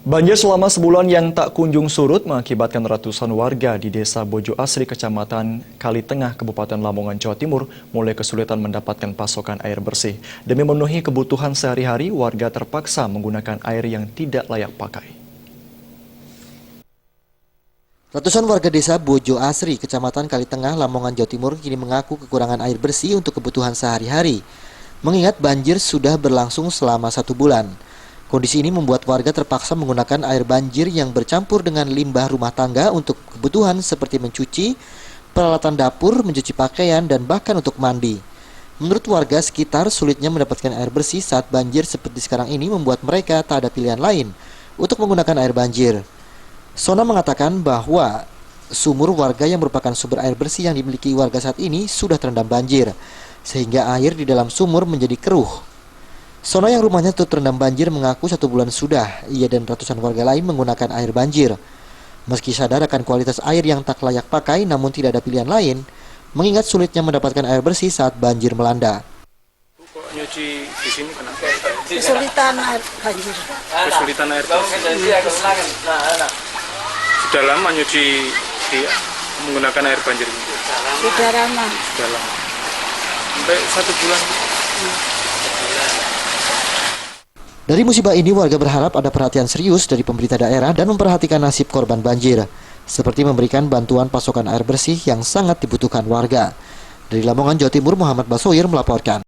Banjir selama sebulan yang tak kunjung surut mengakibatkan ratusan warga di Desa Bojo Asri, Kecamatan Kalitengah, Kabupaten Lamongan, Jawa Timur mulai kesulitan mendapatkan pasokan air bersih. Demi memenuhi kebutuhan sehari-hari, warga terpaksa menggunakan air yang tidak layak pakai. Ratusan warga desa Bojo Asri, Kecamatan Kalitengah, Lamongan, Jawa Timur kini mengaku kekurangan air bersih untuk kebutuhan sehari-hari. Mengingat banjir sudah berlangsung selama 1 bulan. Kondisi ini membuat warga terpaksa menggunakan air banjir yang bercampur dengan limbah rumah tangga untuk kebutuhan seperti mencuci, peralatan dapur, mencuci pakaian, dan bahkan untuk mandi. Menurut warga sekitar, sulitnya mendapatkan air bersih saat banjir seperti sekarang ini membuat mereka tak ada pilihan lain untuk menggunakan air banjir. Sona mengatakan bahwa sumur warga yang merupakan sumber air bersih yang dimiliki warga saat ini sudah terendam banjir, sehingga air di dalam sumur menjadi keruh. Sona yang rumahnya terendam banjir mengaku 1 bulan sudah ia dan ratusan warga lain menggunakan air banjir. Meski sadar akan kualitas air yang tak layak pakai, namun tidak ada pilihan lain, mengingat sulitnya mendapatkan air bersih saat banjir melanda. Kok nyuci di sini kenapa? Kesulitan air banjir. Kesulitan air bersih. Sudah lama nyuci menggunakan air banjir ini? Sudah lama. Sudah lama. Sampai 1 bulan. Dari musibah ini, warga berharap ada perhatian serius dari pemerintah daerah dan memperhatikan nasib korban banjir, seperti memberikan bantuan pasokan air bersih yang sangat dibutuhkan warga. Dari Lamongan, Jawa Timur, Muhammad Basoir melaporkan.